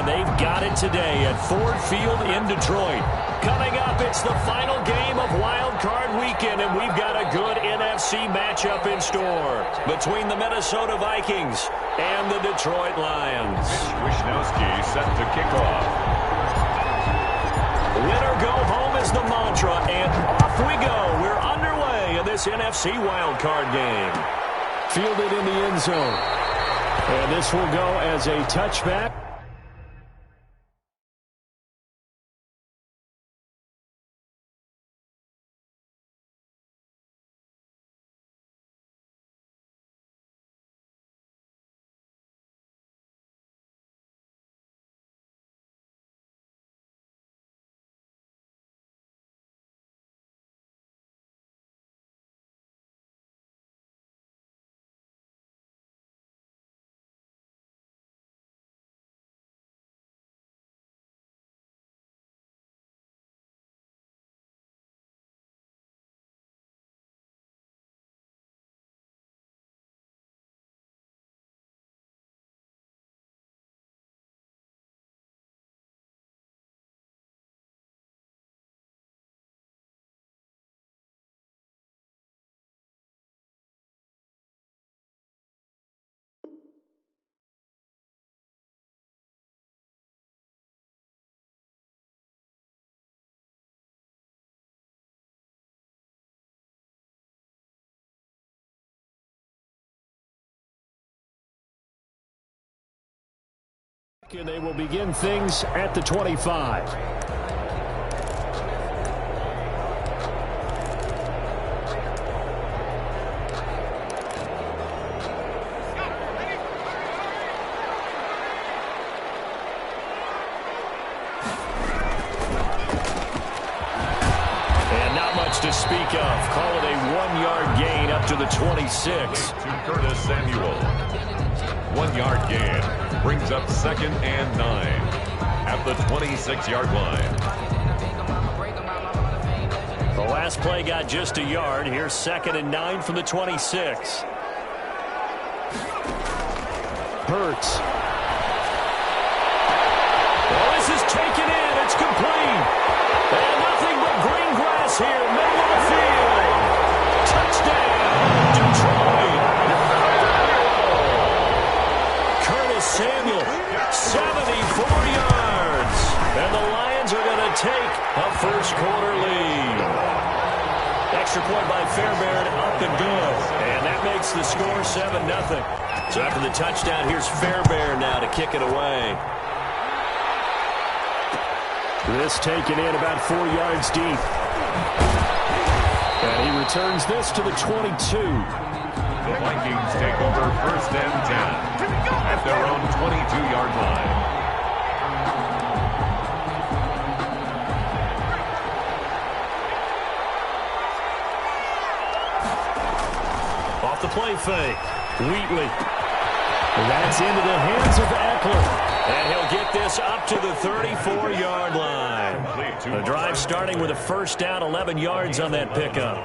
and they've got it today at Ford Field in Detroit. Coming up, it's the final game of Wild Card Weekend, and we've got a good NFC matchup in store between the Minnesota Vikings and the Detroit Lions. Wishnowski set to kick off. Win or go home is the mantra, and off we go. We're underway in this NFC Wild Card game. Fielded in the end zone. And this will go as a touchback. And they will begin things at the 25. And not much to speak of. Call it a 1-yard gain up to the 26. To Curtis Samuel. 1-yard gain. Brings up 2nd and 9 at the 26-yard line. The last play got just a yard. Here's 2nd and 9 from the 26. Hurts. Well, this is taken in. It's complete. And nothing but green grass here. Middle of the field. Touchdown, Detroit. Samuel, 74 yards. And the Lions are going to take a first-quarter lead. Extra point by Fairbairn, up and good. And that makes the score 7-0. So after the touchdown, here's Fairbairn now to kick it away. This taken in about 4 yards deep. And he returns this to the 22. The Vikings take over 1st and 10 at their own 22-yard line. Off the play fake. Wheatley. That's into the hands of Eckler. And he'll get this up to the 34-yard line. The drive starting with a first down, 11 yards on that pickup.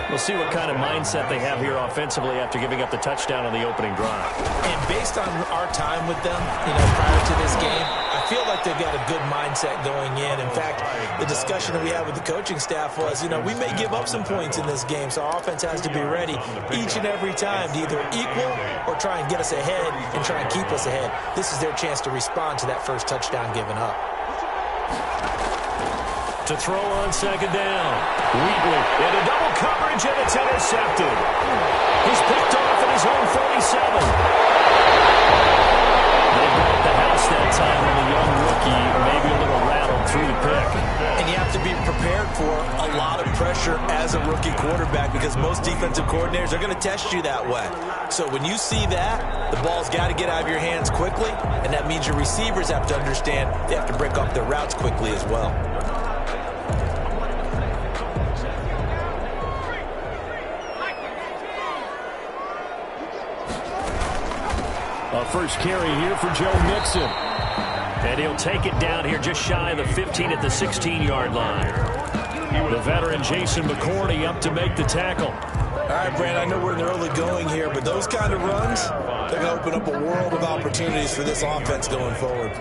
We'll see what kind of mindset they have here offensively after giving up the touchdown on the opening drive. And based on our time with them, prior to this game, I feel like they've got a good mindset going in. In fact, the discussion that we had with the coaching staff was, we may give up some points in this game, so our offense has to be ready each and every time to either equal or try and get us ahead and try and keep us ahead. This is their chance to respond to that first touchdown given up. To throw on 2nd down. Wheatley into double coverage, and it's intercepted. He's picked off at his own 47. They broke the house that time on the young rookie, maybe a little rattled through the pick. And you have to be prepared for a lot of pressure as a rookie quarterback because most defensive coordinators are going to test you that way. So when you see that, the ball's got to get out of your hands quickly, and that means your receivers have to understand they have to break off their routes quickly as well. A first carry here for Joe Mixon. And he'll take it down here just shy of the 15 at the 16-yard line. The veteran Jason McCourty up to make the tackle. All right, Brand, I know we're in the early going here, but those kind of runs, they're going to open up a world of opportunities for this offense going forward.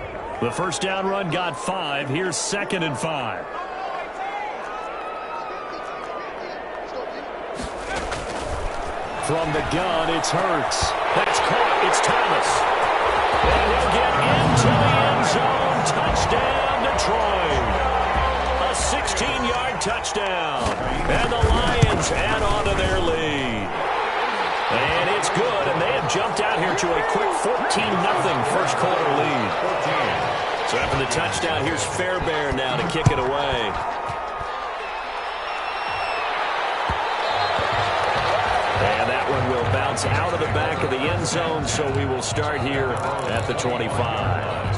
The first down run got 5. Here's 2nd and 5. From the gun, it's Hurts. That's caught. It's Thomas. And he'll get into the end zone. Touchdown, Detroit. A 16-yard touchdown. And the Lions add on to their lead. And it's good, and they have jumped out here to a quick 14-0 first quarter lead. So after the touchdown, here's Fairbairn now to kick it away. And that one will bounce out of the back of the end zone, so we will start here at the 25.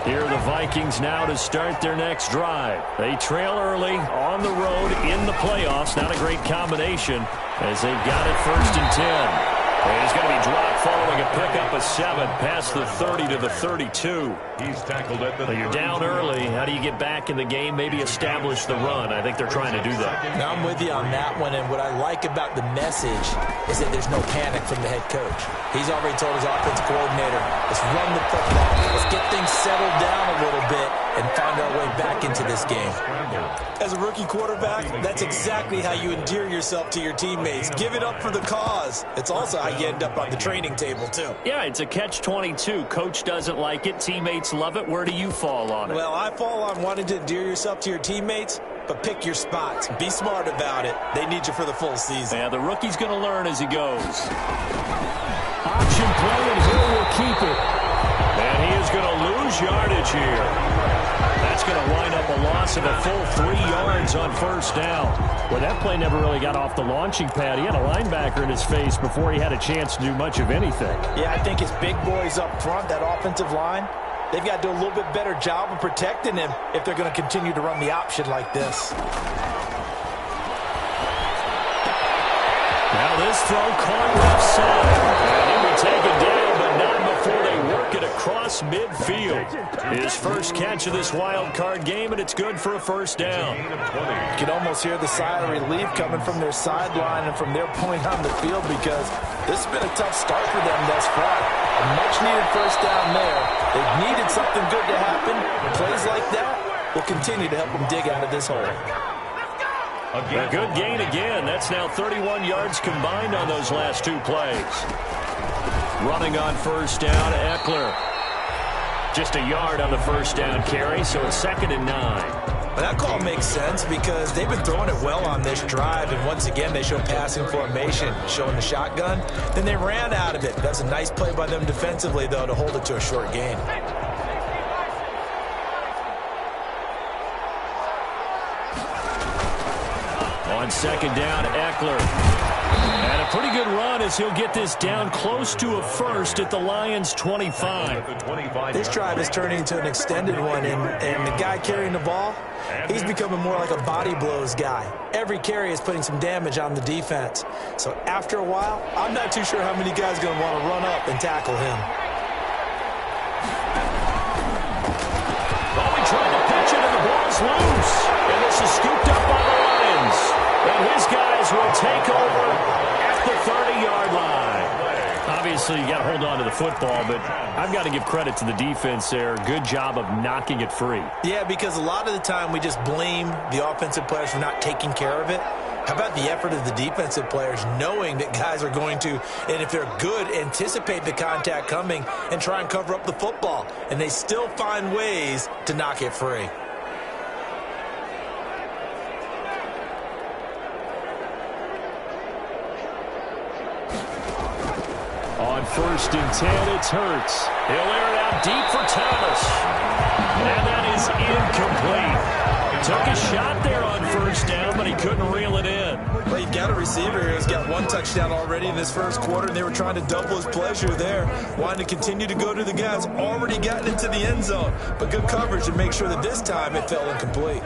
Here are the Vikings now to start their next drive. They trail early on the road in the playoffs. Not a great combination as they've got it 1st and 10. And he's going to be dropped following a pickup of 7 past the 30 to the 32. He's tackled at the. So you're down early. How do you get back in the game? Maybe establish the run. I think they're trying to do that. Now I'm with you on that one, and what I like about the message is that there's no panic from the head coach. He's already told his offensive coordinator, let's run the football. Let's get things settled down a little bit and find our way back into this game. As a rookie quarterback, that's exactly how you endear yourself to your teammates. Give it up for the cause. It's also how you end up on the training table, too. Yeah, it's a catch-22. Coach doesn't like it. Teammates love it. Where do you fall on it? Well, I fall on wanting to endear yourself to your teammates, but pick your spots. Be smart about it. They need you for the full season. Yeah, the rookie's going to learn as he goes. Option play, and Hill will keep it. And he is going to lose yardage here. That's going to wind up a loss of a full 3 yards on 1st down. Well, that play never really got off the launching pad. He had a linebacker in his face before he had a chance to do much of anything. Yeah, I think his big boys up front, that offensive line, they've got to do a little bit better job of protecting him if they're going to continue to run the option like this. Now this throw caught left side. And he'll be taken down, but not before they work it across midfield. His first catch of this wild card game, and it's good for a 1st down. You can almost hear the sigh of relief coming from their sideline and from their point on the field because this has been a tough start for them thus far. A much-needed 1st down there. They've needed something good to happen. Plays like that will continue to help them dig out of this hole. A good gain again. That's now 31 yards combined on those last 2 plays. Running on 1st down, Eckler. Just a yard on the 1st down carry, so it's 2nd and 9. Well, that call makes sense because they've been throwing it well on this drive, and once again they show passing formation, showing the shotgun. Then they ran out of it. That's a nice play by them defensively, though, to hold it to a short gain. On 2nd down, Eckler. And a pretty good run as he'll get this down close to a 1st at the Lions' 25. This drive is turning into an extended one, and the guy carrying the ball, he's becoming more like a body blows guy. Every carry is putting some damage on the defense. So after a while, I'm not too sure how many guys are going to want to run up and tackle him. Oh, he tried to pitch it, and the ball's loose. And this is scooped up by the Lions. And his guys will take over at the 30-yard line. Obviously, you got to hold on to the football, but I've got to give credit to the defense there. Good job of knocking it free. Yeah, because a lot of the time we just blame the offensive players for not taking care of it. How about the effort of the defensive players knowing that guys are going to, and if they're good, anticipate the contact coming and try and cover up the football. And they still find ways to knock it free. On 1st and 10, it's Hurts. He'll air it out deep for Thomas. And that is incomplete. Took a shot there on 1st down, but he couldn't reel it in. Well, you've got a receiver here who's got 1 touchdown already in this 1st quarter, and they were trying to double his pleasure there. Wanting to continue to go to the guys already gotten into the end zone. But good coverage to make sure that this time it fell incomplete.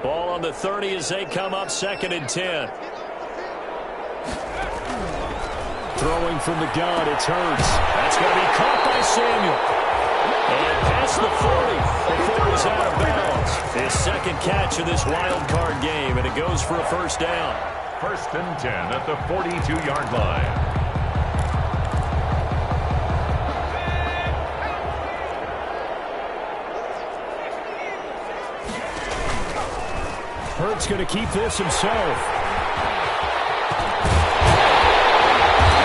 Ball on the 30 as they come up 2nd and 10. Throwing from the gun, it's Hurts. That's going to be caught by Samuel. And past the 40 before it was out of bounds. His 2nd catch of this wild card game, and it goes for a 1st down. 1st and 10 at the 42-yard line. Hurts going to keep this himself.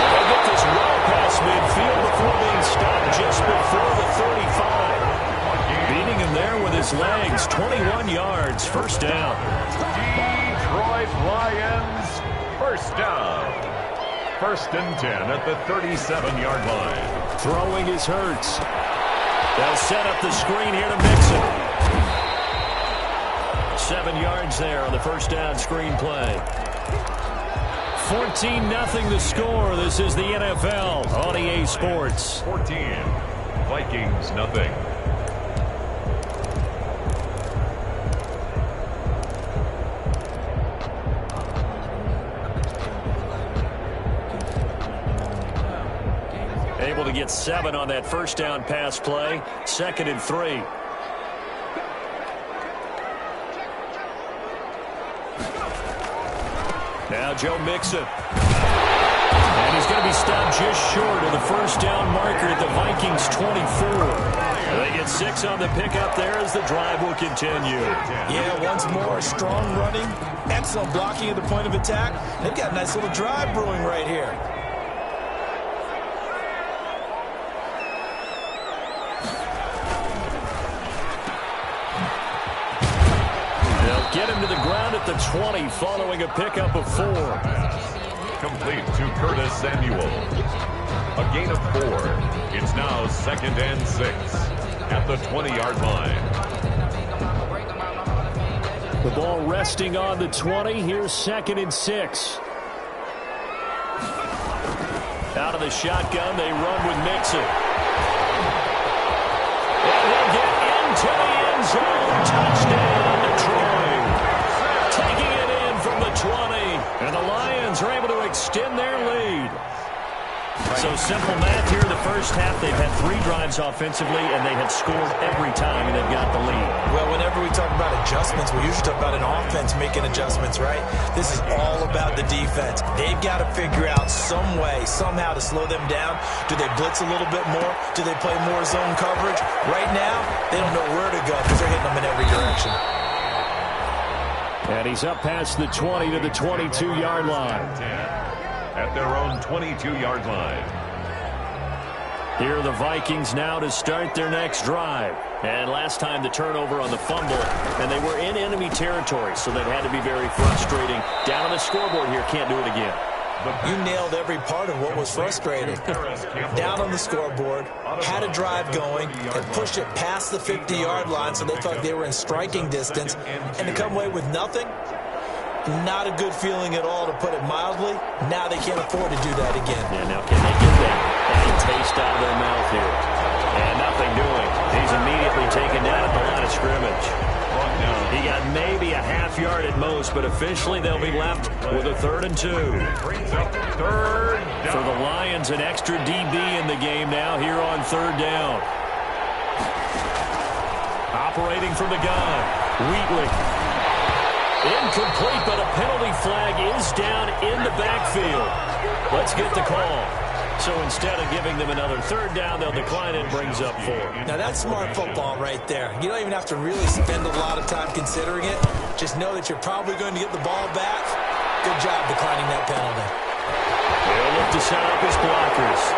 They'll get this well past midfield before being stopped just before the 35. Beating him there with his legs. 21 yards. First down. Detroit Lions, first down. 1st and 10 at the 37-yard line. Throwing is Hurts. They'll set up the screen here to Mixon. 7 yards there on the first down screen play. 14-0 the score. This is the NFL on EA Sports. 14, Vikings nothing. Able to get 7 on that first down pass play. 2nd and 3. Now Joe Mixon. And he's going to be stopped just short of the first down marker at the Vikings 24. They get 6 on the pickup there as the drive will continue. Yeah, once more, strong running, excellent blocking at the point of attack. They've got a nice little drive brewing right here. Get him to the ground at the 20 following a pickup of 4. Complete to Curtis Samuel. A gain of 4. It's now 2nd and 6 at the 20-yard line. The ball resting on the 20. Here's 2nd and 6. Out of the shotgun, they run with Mixon. And he'll get into the end zone. Touchdown, Detroit. Taking it in from the 20. And the Lions are able to extend their lead. So simple math here in the first half. They've had 3 drives offensively, and they have scored every time, and they've got the lead. Well, whenever we talk about adjustments, we usually talk about an offense making adjustments, right? This is all about the defense. They've got to figure out some way, somehow to slow them down. Do they blitz a little bit more? Do they play more zone coverage? Right now, they don't know where to go because they're hitting them in every direction. And he's up past the 20 to the 22-yard line. At their own 22-yard line. Here are the Vikings now to start their next drive. And last time the turnover on the fumble, and they were in enemy territory, so that had to be very frustrating. Down on the scoreboard here, can't do it again. You nailed every part of what was frustrating. Down on the scoreboard, had a drive going, and pushed it past the 50-yard line, so they thought they were in striking distance, and to come away with nothing, not a good feeling at all, to put it mildly. Now they can't afford to do that again. Yeah, now can they get that taste out of their mouth here? And nothing doing. He's immediately taken down at the line of scrimmage. He got maybe a half yard at most, but officially they'll be left with a 3rd and 2. For the Lions, an extra DB in the game now here on 3rd down. Operating from the gun, Wheatley. Incomplete, but a penalty flag is down in the backfield. Let's get the call. So instead of giving them another 3rd down, they'll decline it, brings up 4. Now that's smart football right there. You don't even have to really spend a lot of time considering it. Just know that you're probably going to get the ball back. Good job declining that penalty. They'll look to set up his blockers.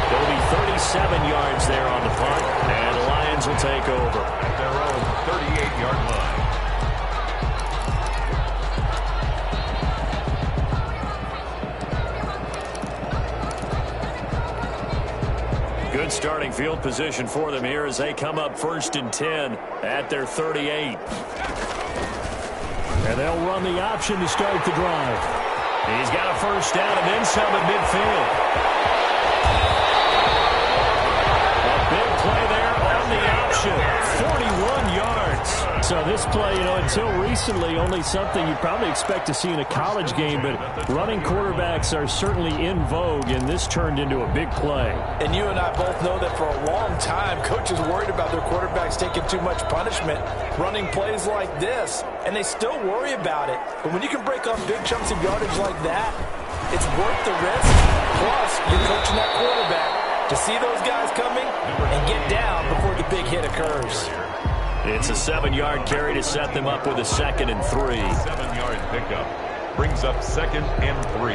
There'll be 37 yards there on the punt, and the Lions will take over. At their own 38-yard line. Good starting field position for them here as they come up 1st and 10 at their 38. And they'll run the option to start the drive. He's got a first down and then some at midfield. A big play there on the option. 41 yards. So this play, until recently, only something you probably expect to see in a college game, but running quarterbacks are certainly in vogue, and this turned into a big play. And you and I both know that for a long time, coaches worried about their quarterbacks taking too much punishment, running plays like this, and they still worry about it. But when you can break up big chunks of yardage like that, it's worth the risk. Plus, you're coaching that quarterback to see those guys coming and get down before the big hit occurs. It's a 7-yard carry to set them up with a 2nd and 3. 7-yard pickup brings up 2nd and 3.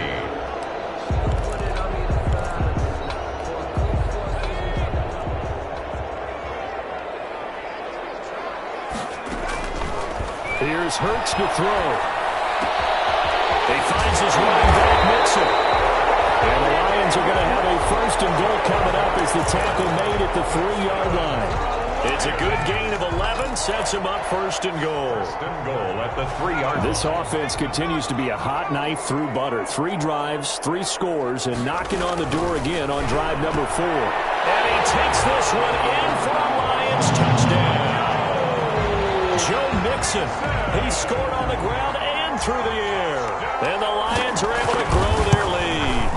Here's Hurts to throw. He finds his running back, Mixon. And the Lions are going to have a 1st and goal coming up as the tackle made at the 3-yard line. It's a good gain of 11, sets him up 1st and goal. 1st and goal at the 3-yard line. This offense continues to be a hot knife through butter. 3 drives, 3 scores, and knocking on the door again on drive number 4. And he takes this one in for a Lions touchdown. Joe Mixon, he scored on the ground and through the air. And the Lions are able to grow their lead.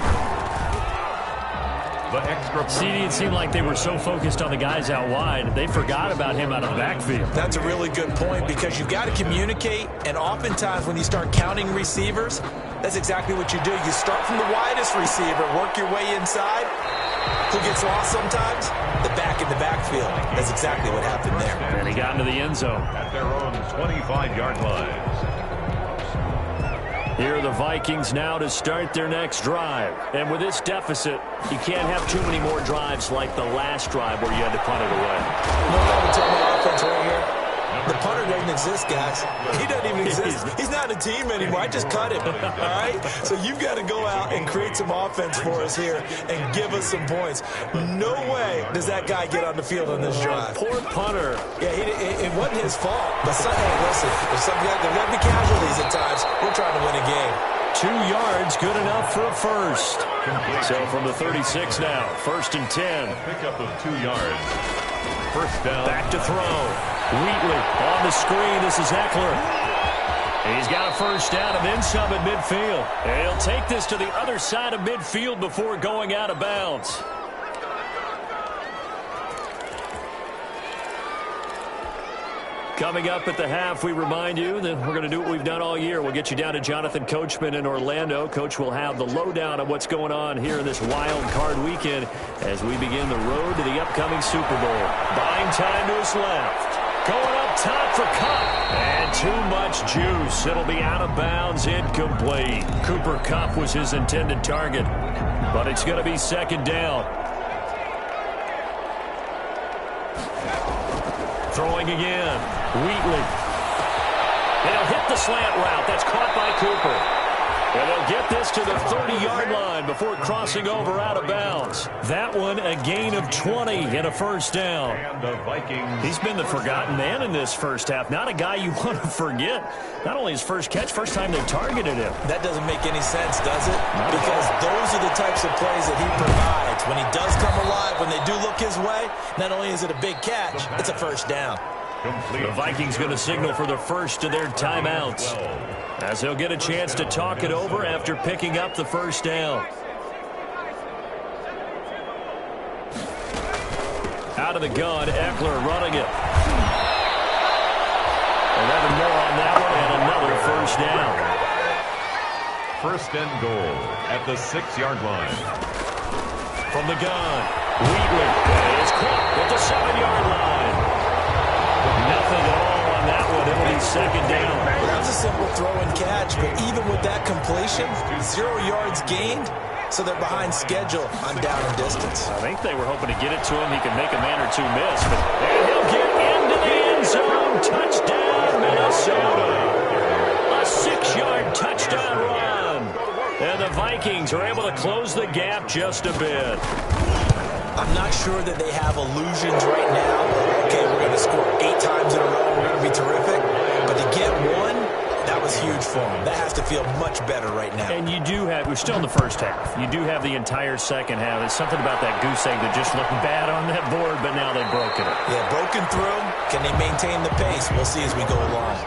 The extra CD, it seemed like they were so focused on the guys out wide, they forgot about him out of the backfield. That's a really good point because you've got to communicate, and oftentimes when you start counting receivers, that's exactly what you do. You start from the widest receiver, work your way inside. Who gets lost sometimes? The back in the backfield. That's exactly what happened there. And he got into the end zone. At their own 25-yard line. Here are the Vikings now to start their next drive. And with this deficit, you can't have too many more drives like the last drive where you had to punt it away. You know what I would tell my offense right here? The punter doesn't exist, guys. He doesn't even exist. He's not a team anymore. I just cut him, all right? So you've got to go out and create some offense for us here and give us some points. No way does that guy get on the field on this drive. Poor punter. Yeah, it wasn't his fault. But hey, listen, there's got to be casualties at times. We're trying to win a game. 2 yards, good enough for a 1st. So from the 36 now, 1st and 10. Pickup of 2 yards. 1st down. Back to throw. Wheatley on the screen. This is Eckler. He's got a 1st down and then some at midfield. And he'll take this to the other side of midfield before going out of bounds. Coming up at the half, we remind you that we're going to do what we've done all year. We'll get you down to Jonathan Coachman in Orlando. Coach will have the lowdown on what's going on here in this wild card weekend as we begin the road to the upcoming Super Bowl. Buying time to his left. Going up top for Kupp. And too much juice. It'll be out of bounds, incomplete. Cooper Kupp was his intended target, but it's going to be 2nd down. Throwing again. Wheatley. They'll hit the slant route. That's caught by Cooper. And they'll get this to the 30-yard line before crossing over out of bounds. That one a gain of 20 and a 1st down. And the Vikings. He's been the forgotten man in this first half. Not a guy you want to forget. Not only his first catch, first time they targeted him. That doesn't make any sense, does it? Because those are the types of plays that he provides. When he does come alive, when they do look his way, not only is it a big catch, it's a 1st down. The Vikings going to signal for the first of their timeouts as they'll get a chance to talk it over after picking up the 1st down. Out of the gun, Eckler running it. 11 more on that one and another 1st down. 1st and goal at the 6-yard line. From the gun, Wheatley is caught at the 7-yard line. Nothing at all on that one. It'll be 2nd down. That was a simple throw and catch, but even with that completion, 0 yards gained, so they're behind schedule on down and distance. I think they were hoping to get it to him. He can make a man or two miss, but and he'll get into the end zone. Touchdown, Minnesota. A 6-yard touchdown run. And the Vikings are able to close the gap just a bit. I'm not sure that they have illusions right now. Okay, we're going to score 8 times in a row. We're going to be terrific. But to get one, that was huge for them. That has to feel much better right now. And you do have, we're still in the first half. You do have the entire second half. There's something about that goose egg that just looked bad on that board, but now they've broken it. Yeah, broken through. Can they maintain the pace? We'll see as we go along.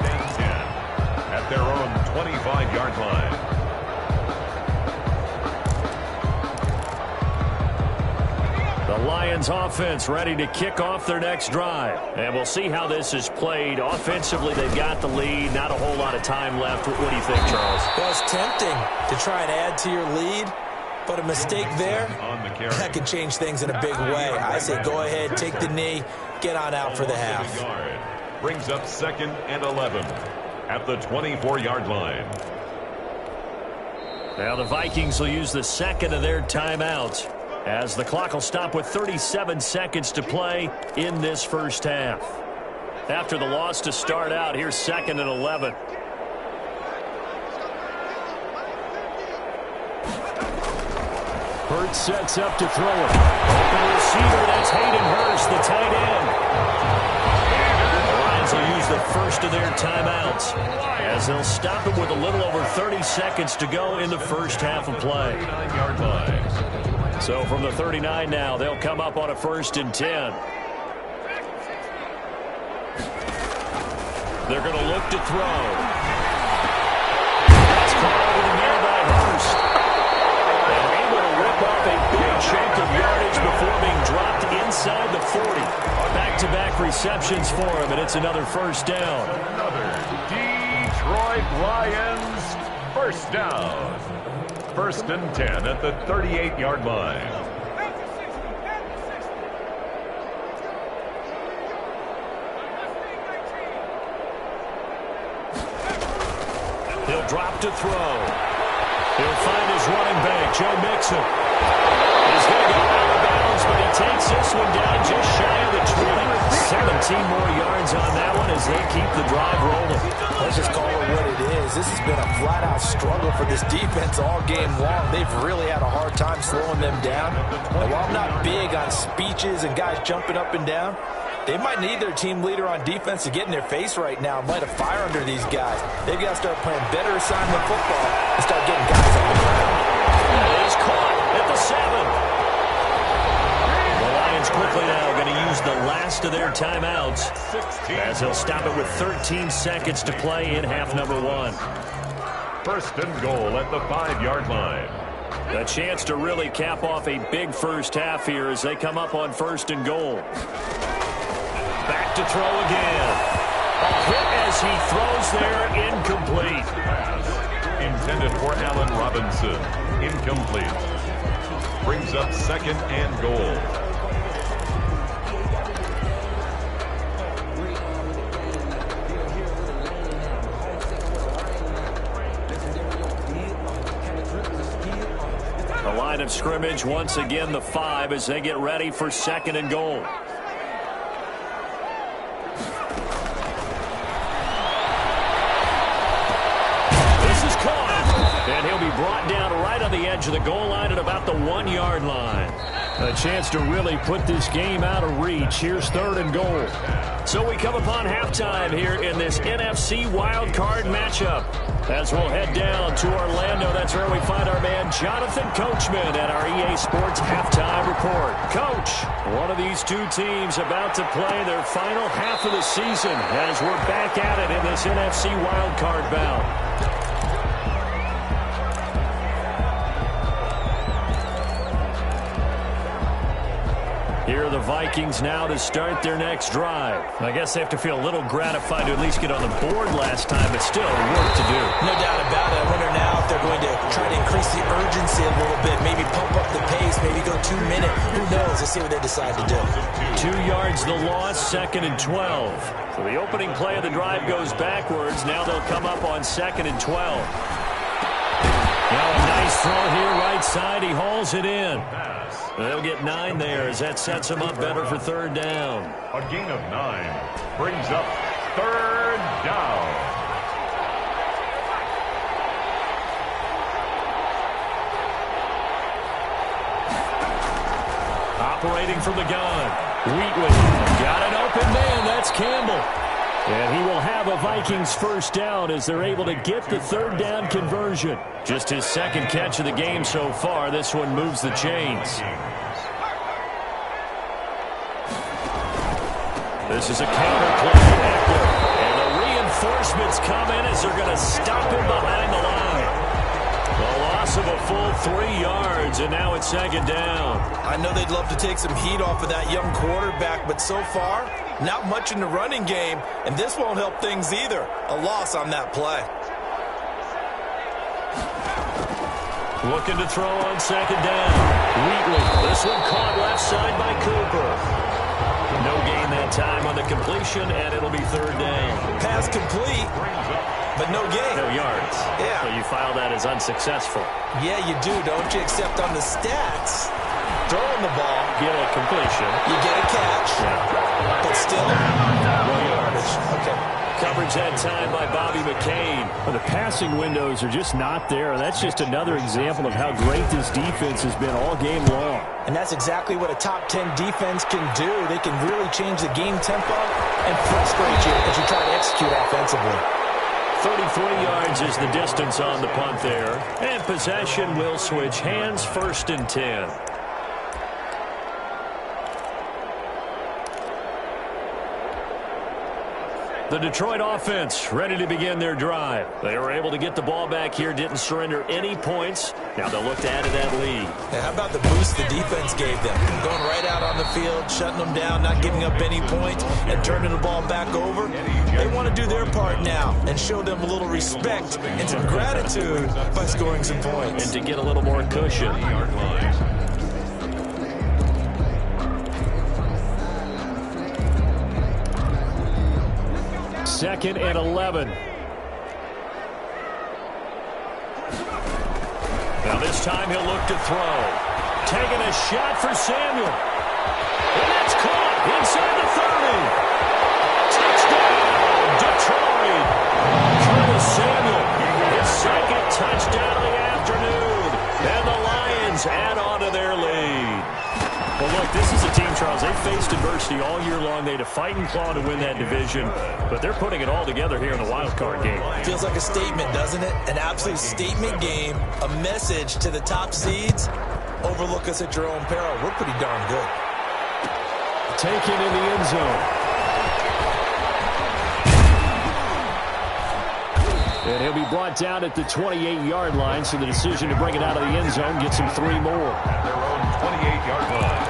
At their own 25-yard line. The Lions offense ready to kick off their next drive. And we'll see how this is played. Offensively, they've got the lead. Not a whole lot of time left. What do you think, Charles? Well, it's tempting to try and add to your lead, but a mistake there, that can change things in a big way. I say go ahead, take the knee, get on out for the half. Brings up 2nd and 11 at the 24-yard line. Now the Vikings will use the second of their timeouts as the clock will stop with 37 seconds to play in this first half. After the loss to start out, here's 2nd and 11. Hurts sets up to throw it. Open receiver, that's Hayden Hurst, the tight end. The Lions will use the first of their timeouts as they'll stop it with a little over 30 seconds to go in the first half of play. 39-yard line. So from the 39 now, they'll come up on a 1st and 10. They're going to look to throw. That's caught over the near by Hurst. And able to rip off a big chunk of yardage before being dropped inside the 40. Back-to-back receptions for him, and it's another 1st down. Another Detroit Lions first down. 1st and 10 at the 38-yard line. He'll drop to throw. He'll find his running back, Joe Mixon. He's going to go out of bounds, but he takes this one down just shy of the 20. 17 more yards on that one as they keep the drive rolling. Let's just call it what it is. This has been a flat-out struggle for this defense all game long. They've really had a hard time slowing them down. And while I'm not big on speeches and guys jumping up and down, they might need their team leader on defense to get in their face right now and light a fire under these guys. They've got to start playing better assignment football and start getting guys on the ground. He's caught at the 7. The Lions quickly now going to use the last of their timeouts as they'll stop it with 13 seconds to play in half number 1. 1st and goal at the 5-yard line. A chance to really cap off a big first half here as they come up on 1st and goal. Back to throw again. A hit as he throws there, incomplete. Pass intended for Allen Robinson. Incomplete. Brings up 2nd and goal. The line of scrimmage once again the 5 as they get ready for 2nd and goal. And he'll be brought down right on the edge of the goal line at about the 1-yard line. A chance to really put this game out of reach. Here's 3rd and goal. So we come upon halftime here in this NFC wild card matchup. As we'll head down to Orlando, that's where we find our man Jonathan Coachman at our EA Sports Halftime Report. Coach, one of these two teams about to play their final half of the season as we're back at it in this NFC wild card bout. Here are the Vikings now to start their next drive. I guess they have to feel a little gratified to at least get on the board last time, but still work to do. No doubt about it. I wonder now if they're going to try to increase the urgency a little bit, maybe pump up the pace, maybe go 2 minute. Who knows? Let's see what they decide to do. 2 yards the loss, 2nd and 12. So the opening play of the drive goes backwards. Now they'll come up on 2nd and 12. Now a nice throw here right side. He hauls it in. They'll get 9 there as that sets them up better for 3rd down. A gain of 9 brings up 3rd down. Operating from the gun. Wheatley got an open man. That's Campbell. And he will have a Vikings 1st down as they're able to get the 3rd down conversion. Just his 2nd catch of the game so far. This one moves the chains. This is a counter play. And the reinforcements come in as they're going to stop him behind the line. The loss of a full 3 yards, and now it's 2nd down. I know they'd love to take some heat off of that young quarterback, but so far, not much in the running game, and this won't help things either. A loss on that play. Looking to throw on 2nd down. Wheatley. This one caught left side by Cooper. No gain that time on the completion. completion, and it'll be third down. Pass complete, but no gain. No yards. Yeah. So you file that as unsuccessful. Yeah, you do, don't you? Except on the stats, throwing the ball, Get a completion. you get a catch, Yeah. but still, no yardage. Okay. Coverage that time by Bobby McCain. Well, the passing windows are just not there, and that's just another example of how great this defense has been all game long. And that's exactly what a top 10 defense can do. They can really change the game tempo and frustrate you as you try to execute offensively. 33 yards is the distance on the punt there. And possession will switch hands, 1st and 10. The Detroit offense ready to begin their drive. They were able to get the ball back here, didn't surrender any points. Now they'll look to add to that lead. And how about the boost the defense gave them? Going right out on the field, shutting them down, not giving up any points, and turning the ball back over. They want to do their part now and show them a little respect and some gratitude by scoring some points. And to get a little more cushion. 2nd and 11. Now this time he'll look to throw. Taking a shot for Samuel. And that's caught inside the 30. Touchdown, Detroit. Curtis Samuel, his 2nd touchdown of the afternoon. And the Lions add on to their lead. Well, look, this is a team, Charles, they faced adversity all year long. They had to fight and claw to win that division, but they're putting it all together here in the wild card game. Feels like a statement, doesn't it? An absolute statement game, a message to the top seeds. Overlook us at your own peril. We're pretty darn good. Taken in the end zone. And he'll be brought down at the 28-yard line, so the decision to bring it out of the end zone gets him 3 more. At their own 28-yard line.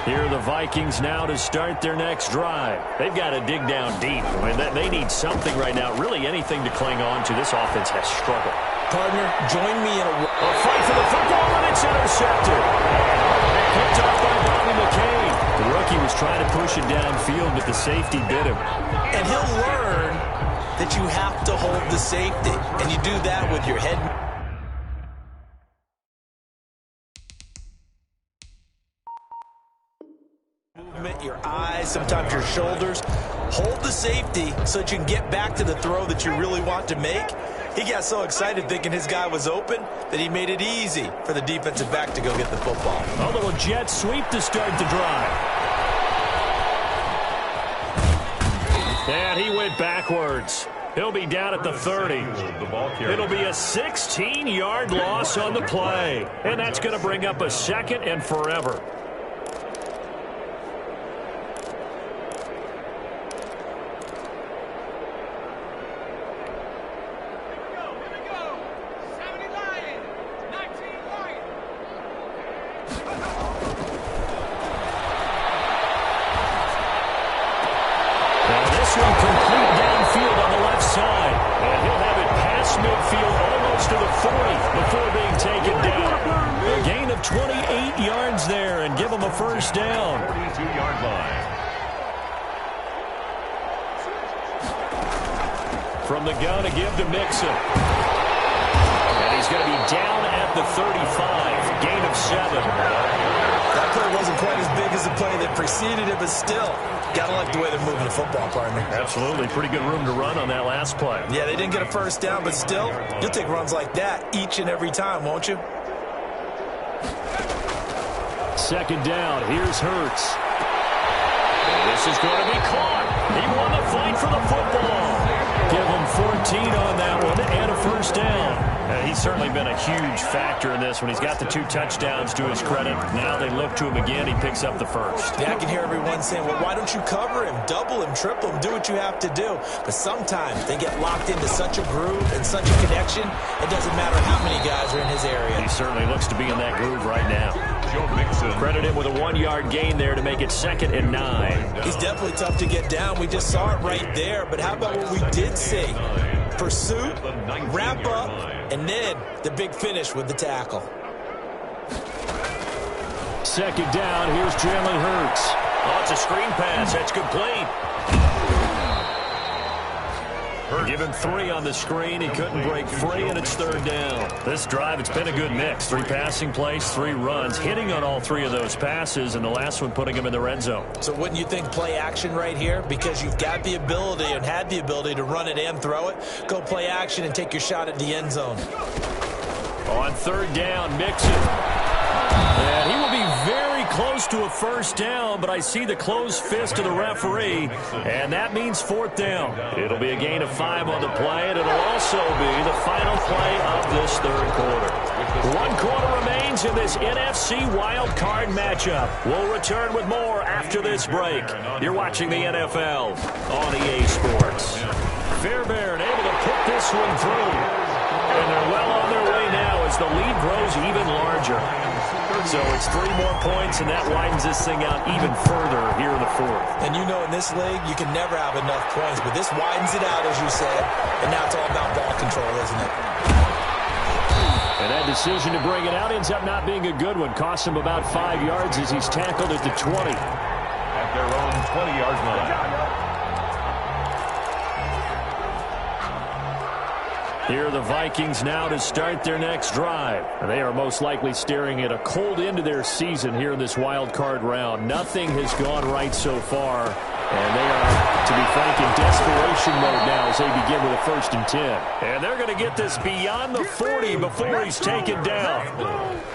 Here are the Vikings now to start their next drive. They've got to dig down deep. I mean, they need something right now, really anything to cling on to. This offense has struggled. Partner, join me in a fight for the football, and it's intercepted. Picked off by Bobby McCain. The rookie was trying to push it downfield, but the safety bit him. And he'll learn that you have to hold the safety, and you do that with your head. Movement, your eyes, sometimes your shoulders. Hold the safety so that you can get back to the throw that you really want to make. He got so excited thinking his guy was open that he made it easy for the defensive back to go get the football. A little jet sweep to start the drive. And he went backwards. He'll be down at the 30. It'll be a 16-yard loss on the play. And that's going to bring up a 2nd and forever. Complete downfield on the left side. And he'll have it past midfield almost to the 40 before being taken down. A gain of 28 yards there and give him a 1st down. 42-yard line. From the gun to give to Mixon. And he's going to be down at the 35. Gain of 7. That play wasn't quite as big as the play that preceded it, but still, got to like the way they're moving the football, partner. Absolutely. Pretty good room to run on that last play. Yeah, they didn't get a 1st down, but still, you'll take runs like that each and every time, won't you? 2nd down. Here's Hurts. This is going to be caught. He won the fight for the football. Give him 14 on that one and a 1st down. He's certainly been a huge factor in this one. He's got the 2 touchdowns to his credit. Now they look to him again. He picks up the 1st. Yeah, I can hear everyone saying, well, why don't you cover him, double him, triple him, do what you have to do. But sometimes they get locked into such a groove and such a connection, it doesn't matter how many guys are in his area. He certainly looks to be in that groove right now. Credit him with a 1-yard gain there to make it 2nd and 9. He's definitely tough to get down. We just saw it right there. But how about what we did see? Pursuit, wrap up, and then the big finish with the tackle. second down. Here's Jalen Hurts. Oh, it's a screen pass. That's complete. Give him 3 on the screen. He couldn't break free, and it's third down. This drive, it's been a good mix. 3 passing plays, 3 runs, hitting on all 3 of those passes, and the last one putting him in the red zone. So wouldn't you think play action right here? Because you've got the ability and had the ability to run it and throw it. Go play action and take your shot at the end zone. On third down, Mixon. And he will be very close to a first down, but I see the closed fist of the referee, and that means fourth down. It'll be a gain of 5 on the play, and it'll also be the final play of this third quarter. 1 quarter remains in this NFC wild card matchup. We'll return with more after this break. You're watching the NFL on EA Sports. Fairbairn able to put this one through, and they're well on their way now as the lead grows even larger. So it's 3 more points, and that widens this thing out even further here in the fourth. And you know in this league, you can never have enough points, but this widens it out, as you said, and now it's all about ball control, isn't it? And that decision to bring it out ends up not being a good one. Costs him about 5 yards as he's tackled at the 20. At their own 20-yard line. Here are the Vikings now to start their next drive. And they are most likely staring at a cold end to their season here in this wild card round. Nothing has gone right so far. And they are, to be frank, in desperation mode now as they begin with a 1st and 10. And they're going to get this beyond the 40 before he's taken down.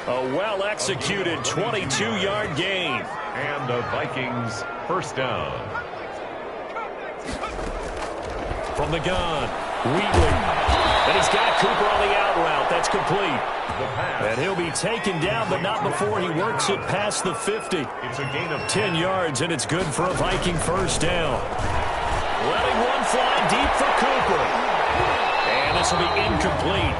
A well-executed 22-yard gain. And the Vikings first down. From the gun, Wheatley. And he's got Cooper on the out route. That's complete. And he'll be taken down, but not before he works it past the 50. It's a gain of 10 yards, and it's good for a Viking first down. Letting one fly deep for Cooper. And this will be incomplete.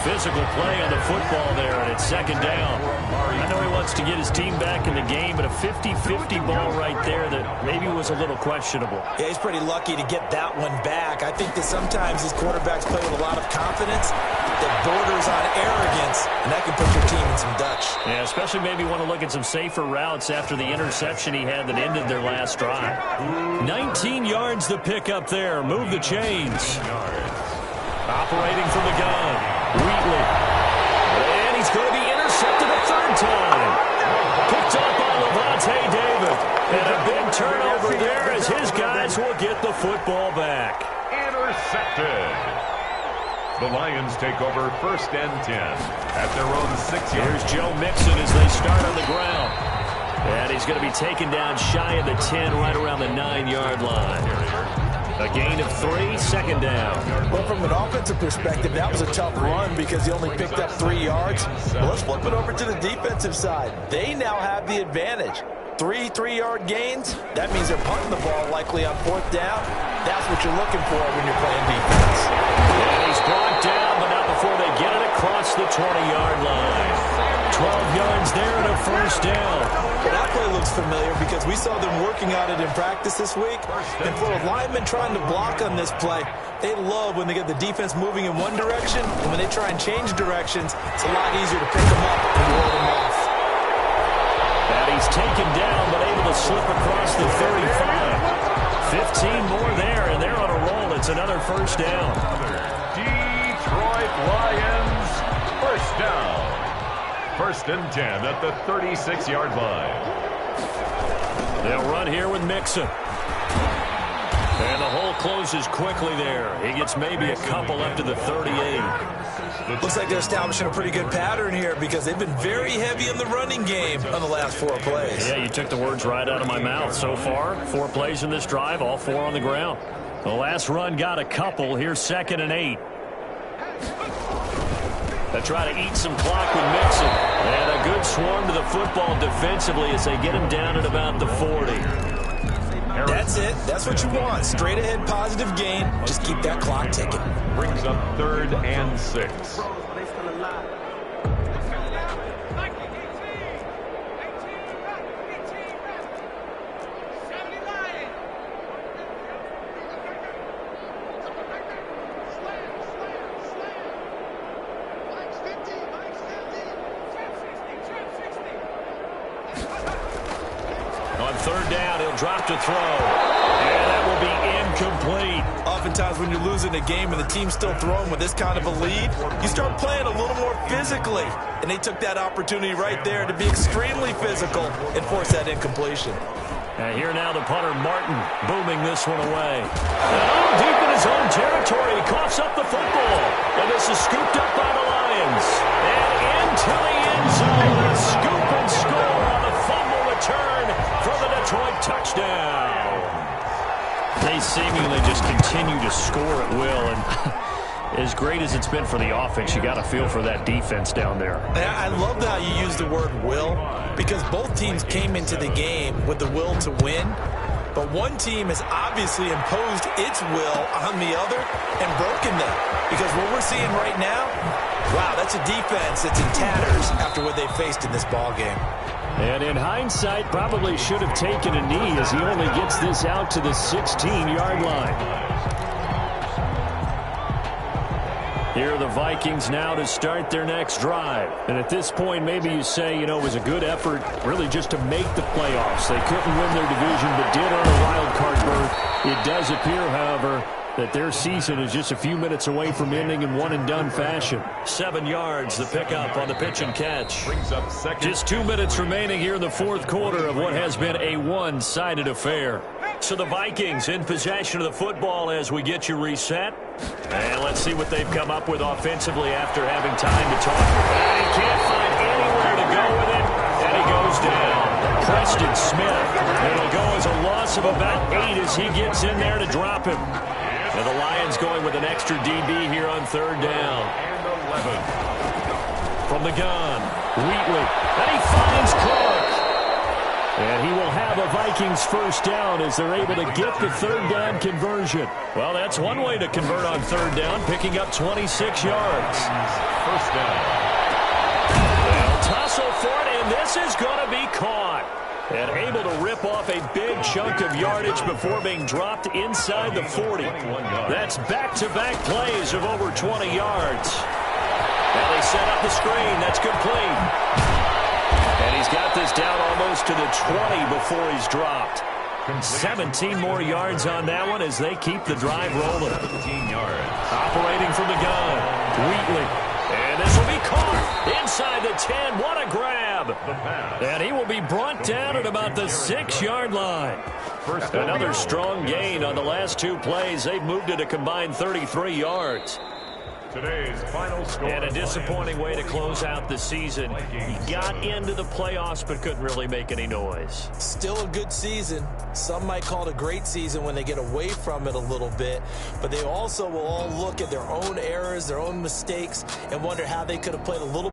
Physical play on the football there, and it's second down. I know he wants to get his team back in the game, but a 50-50 ball right there that maybe was a little questionable. Yeah, he's pretty lucky to get that one back. I think that sometimes these quarterbacks play with a lot of confidence that borders on arrogance, and that can put your team in some Dutch. Yeah, especially maybe want to look at some safer routes after the interception he had that ended their last drive. 19 yards to pick up there. Move the chains. Operating from the gun, Wheatley. And he's going to be intercepted a 3rd time. Picked up by Levante David. And a big turnover there as his guys will get the football back. intercepted. The Lions take over 1st and 10 at their own 6 yards. Here's Joe Mixon as they start on the ground. And he's going to be taken down shy of the 10, right around the 9-yard line. A gain of 3, second down. Well, from an offensive perspective, that was a tough run because he only picked up 3 yards. Well, let's flip it over to the defensive side. They now have the advantage. 3 3-yard gains. That means they're punting the ball likely on 4th down. That's what you're looking for when you're playing defense. And he's brought down, but not before they get it across the 20-yard line. 12 yards there and a 1st down. Well, that play looks familiar because we saw them working on it in practice this week. And for a lineman trying to block on this play, they love when they get the defense moving in one direction. And when they try and change directions, it's a lot easier to pick them up and roll them off. And he's taken down, but able to slip across the 35. 15 more there, and they're on a roll. It's another 1st down. Detroit Lions, 1st down. 1st and 10 at the 36-yard line. They'll run here with Mixon. And the hole closes quickly there. He gets maybe a couple up to the 38. Looks like they're establishing a pretty good pattern here because they've been very heavy in the running game on the last 4 plays. Yeah, you took the words right out of my mouth. So far, 4 plays in this drive, all 4 on the ground. The last run got a couple. Here's 2nd and 8. They try to eat some clock with Mixon. And a good swarm to the football defensively as they get him down at about the 40. That's it. That's what you want. Straight ahead positive gain. Just keep that clock ticking. Brings up 3rd and 6. On third down, he'll drop to throw. And that will be incomplete. Oftentimes when you're losing a game and the team's still throwing with this kind of a lead, you start playing a little more physically. And they took that opportunity right there to be extremely physical and force that incompletion. And here now the punter, Martin, booming this one away. And deep in his own territory, he coughs up the football. And this is scooped up by the Lions. And into the end zone, a scoop and score on the fumble return for the Detroit touchdown. They seemingly just continue to score at will, and as great as it's been for the offense, you got to feel for that defense down there. I love how you use the word will, because both teams came into the game with the will to win, but one team has obviously imposed its will on the other and broken them. Because what we're seeing right now, wow, that's a defense that's in tatters after what they faced in this ball game. And in hindsight, probably should have taken a knee as he only gets this out to the 16-yard line. Here are the Vikings now to start their next drive. And at this point, maybe you say, you know, it was a good effort really just to make the playoffs. They couldn't win their division but did earn a wild card berth. It does appear, however, that their season is just a few minutes away from ending in one-and-done fashion. 7 yards, the pickup on the pitch and catch. Just 2 minutes remaining here in the fourth quarter of what has been a one-sided affair. So the Vikings in possession of the football as we get you reset. And let's see what they've come up with offensively after having time to talk. And he can't find anywhere to go with it, and he goes down. Preston Smith. It'll go as a loss of about 8 as he gets in there to drop him. And the Lions going with an extra DB here on third down. And 11. From the gun, Wheatley. And he finds Clark. And he will have a Vikings first down as they're able to get the third down conversion. Well, that's one way to convert on third down, picking up 26 yards. First down. They'll tussle for it, and this is going to be caught. And able to rip off a big chunk of yardage before being dropped inside the 40. That's back-to-back plays of over 20 yards. Now they set up the screen. That's complete. And he's got this down almost to the 20 before he's dropped. 17 more yards on that one as they keep the drive rolling. 17 yards. Operating from the gun, Wheatley. And this will be caught inside the 10. What a grab. And he will be brought down at about the 6-yard line. Another strong gain on the last 2 plays. They've moved it a combined 33 yards. Today's final score. And a disappointing way to close out the season. He got into the playoffs but couldn't really make any noise. Still a good season. Some might call it a great season when they get away from it a little bit, but they also will all look at their own errors, their own mistakes, and wonder how they could have played a little